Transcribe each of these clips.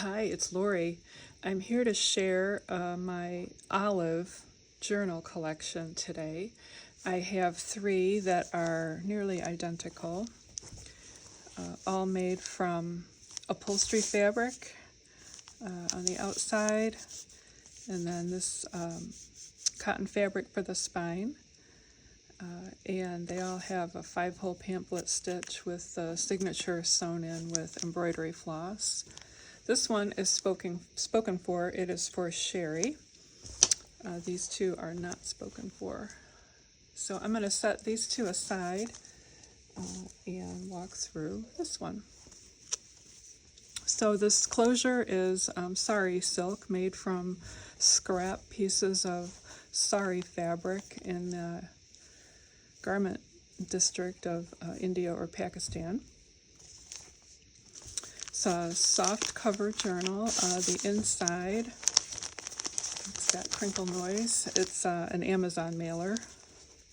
Hi, it's Lori. I'm here to share my olive journal collection today. I have three that are nearly identical, all made from upholstery fabric on the outside, and then this cotton fabric for the spine. And they all have a 5-hole pamphlet stitch with the signature sewn in with embroidery floss. This one is spoken for. It is for Sherry. These two are not spoken for. So I'm going to set these two aside and walk through this one. So this closure is sari silk made from scrap pieces of sari fabric in the garment district of India or Pakistan. It's a soft cover journal. The inside, it's that crinkle noise. It's an Amazon mailer,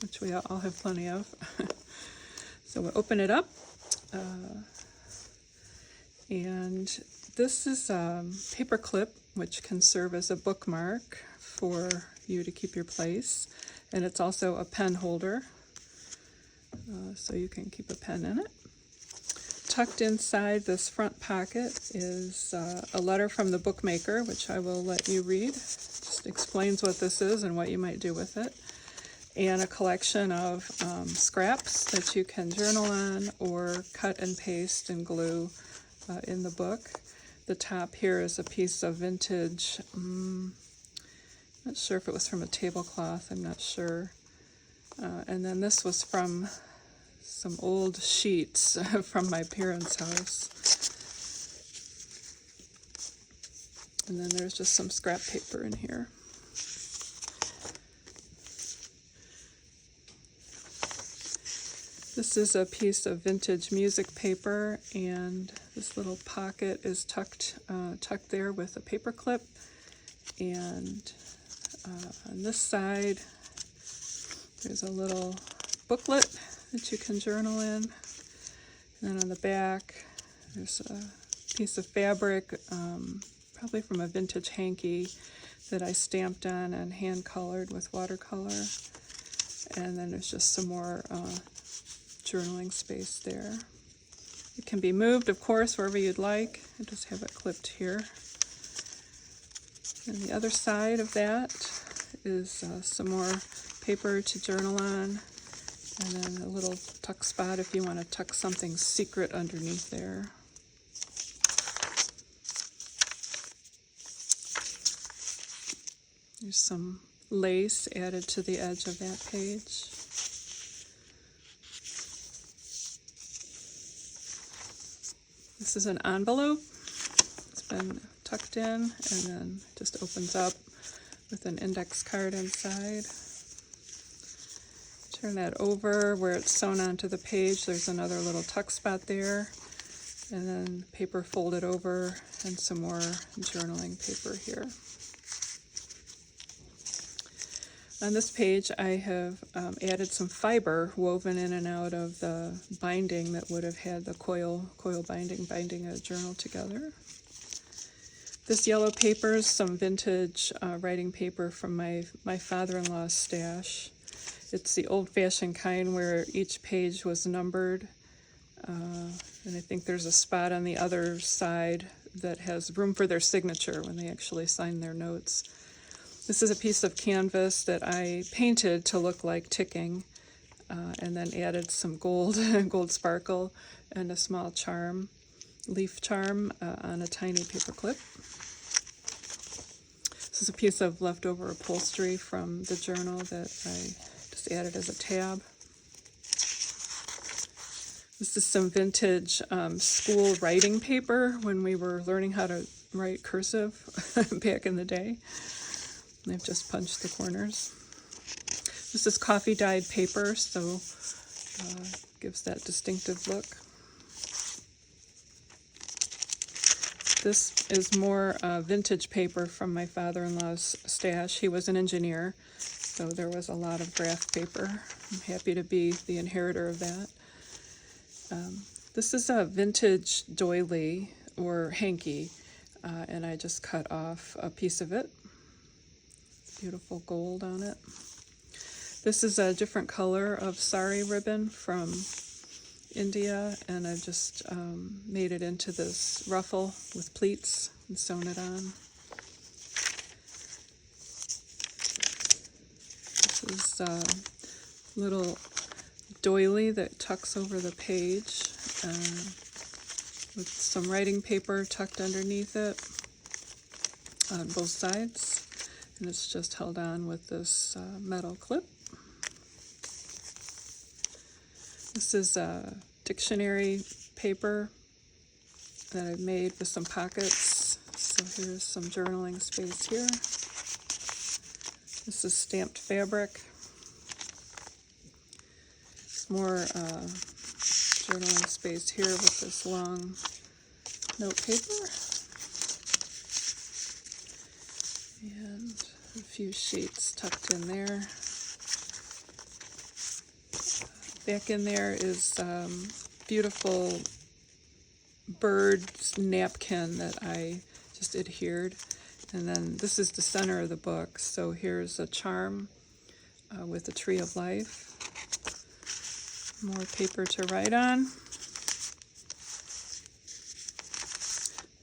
which we all have plenty of. So we'll open it up. And this is a paper clip, which can serve as a bookmark for you to keep your place. And it's also a pen holder, so you can keep a pen in it. Tucked inside this front pocket is a letter from the bookmaker, which I will let you read. Just explains what this is and what you might do with it. And a collection of scraps that you can journal on or cut and paste and glue in the book. The top here is a piece of vintage, not sure if it was from a tablecloth, I'm not sure. And then this was from some old sheets from my parents' house. And then there's just some scrap paper in here. This is a piece of vintage music paper, and this little pocket is tucked there with a paper clip. And on this side, there's a little booklet that you can journal in. And then on the back, there's a piece of fabric, probably from a vintage hanky that I stamped on and hand colored with watercolor. And then there's just some more journaling space there. It can be moved, of course, wherever you'd like. I just have it clipped here. And the other side of that is some more paper to journal on, and then a little tuck spot if you want to tuck something secret underneath there. There's some lace added to the edge of that page. This is an envelope. It's been tucked in and then just opens up with an index card inside. Turn that over where it's sewn onto the page. There's another little tuck spot there, and then paper folded over and some more journaling paper here. On this page I have added some fiber woven in and out of the binding that would have had the coil binding a journal together. This yellow paper is some vintage writing paper from my father-in-law's stash. It's the old-fashioned kind where each page was numbered, and I think there's a spot on the other side that has room for their signature when they actually sign their notes. This is a piece of canvas that I painted to look like ticking, and then added some gold sparkle and a small leaf charm on a tiny paper clip. This is a piece of leftover upholstery from the journal that I just added as a tab. This is some vintage school writing paper when we were learning how to write cursive back in the day. And I've just punched the corners. This is coffee dyed paper, so gives that distinctive look. This is more vintage paper from my father-in-law's stash. He was an engineer, so there was a lot of graph paper. I'm happy to be the inheritor of that. This is a vintage doily or hanky and I just cut off a piece of it. Beautiful gold on it. This is a different color of sari ribbon from India, and I've just made it into this ruffle with pleats and sewn it on. This is a little doily that tucks over the page with some writing paper tucked underneath it on both sides, and it's just held on with this metal clip. This is a dictionary paper that I've made with some pockets. So here's some journaling space here. This is stamped fabric. More journaling space here with this long note paper. And a few sheets tucked in there. Back in there is beautiful bird's napkin that I just adhered. And then this is the center of the book. So here's a charm with a tree of life. More paper to write on.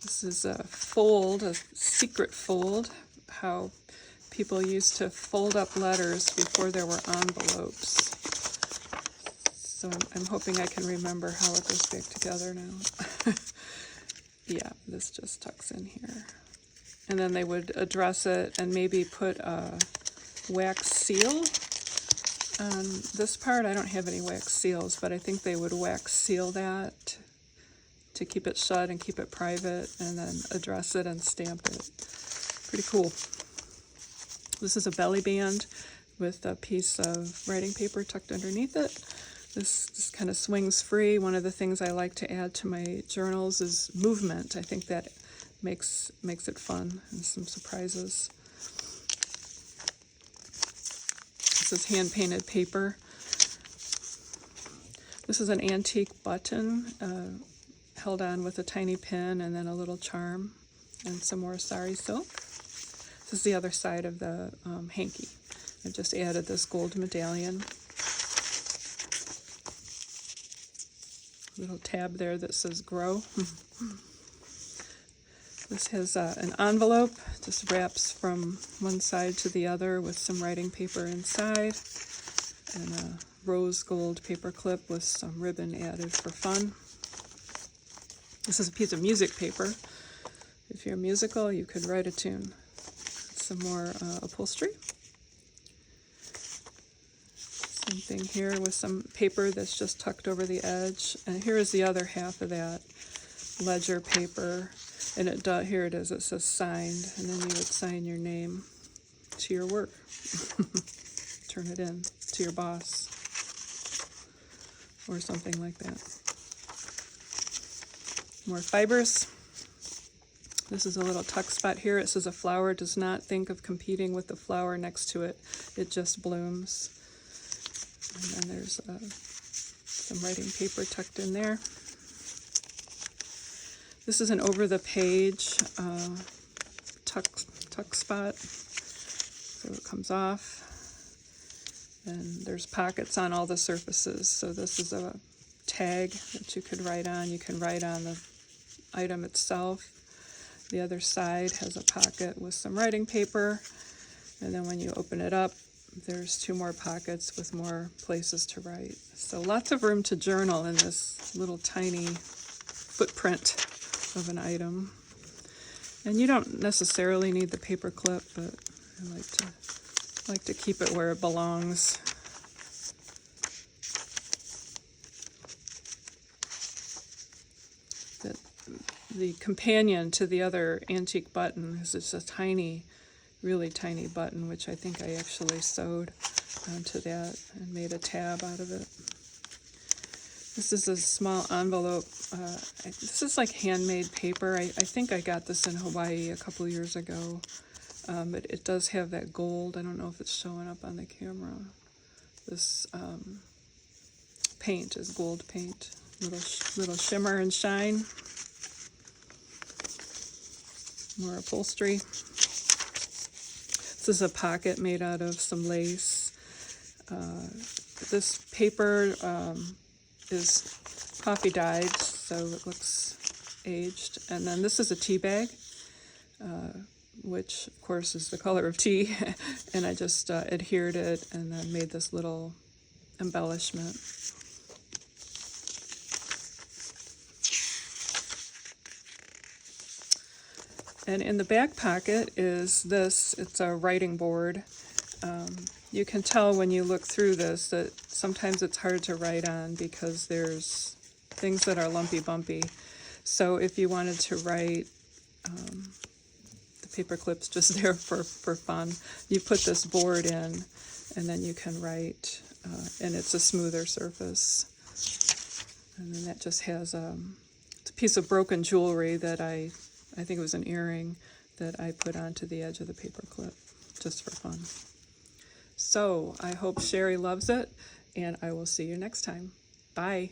This is a fold, a secret fold, how people used to fold up letters before there were envelopes. So I'm hoping I can remember how it goes back together now. Yeah, this just tucks in here. And then they would address it and maybe put a wax seal on this part. I don't have any wax seals, but I think they would wax seal that to keep it shut and keep it private, and then address it and stamp it. Pretty cool. This is a belly band with a piece of writing paper tucked underneath it. This kind of swings free. One of the things I like to add to my journals is movement. I think that makes it fun and some surprises. This is hand-painted paper. This is an antique button held on with a tiny pin and then a little charm and some more sari silk. This is the other side of the hanky. I've just added this gold medallion. Little tab there that says grow. This has an envelope, just wraps from one side to the other with some writing paper inside, and a rose gold paper clip with some ribbon added for fun. This is a piece of music paper. If you're musical, you could write a tune. Some more upholstery. Same thing here with some paper that's just tucked over the edge. And here is the other half of that ledger paper. And here it is, it says signed. And then you would sign your name to your work. Turn it in to your boss. Or something like that. More fibers. This is a little tuck spot here. It says a flower does not think of competing with the flower next to it. It just blooms. And then there's some writing paper tucked in there. This is an over-the-page tuck spot. So it comes off. And there's pockets on all the surfaces. So this is a tag that you could write on. You can write on the item itself. The other side has a pocket with some writing paper. And then when you open it up, there's two more pockets with more places to write. So lots of room to journal in this little tiny footprint of an item. And you don't necessarily need the paper clip, but I like to keep it where it belongs. The companion to the other antique button is just a tiny, really tiny button, which I think I actually sewed onto that and made a tab out of it. This is a small envelope. This is like handmade paper. I think I got this in Hawaii a couple years ago. But it does have that gold. I don't know if it's showing up on the camera. This paint is gold paint. Little shimmer and shine. More upholstery. This is a pocket made out of some lace. This paper is coffee dyed, so it looks aged. And then this is a tea bag, which of course is the color of tea. And I just adhered it and then made this little embellishment. And in the back pocket is this. It's a writing board. You can tell when you look through this that sometimes it's hard to write on because there's things that are lumpy bumpy. So if you wanted to write, the paper clip's just there for fun, you put this board in and then you can write, and it's a smoother surface. And then that just has it's a piece of broken jewelry that I think it was an earring that I put onto the edge of the paper clip just for fun. So I hope Sherry loves it, and I will see you next time. Bye.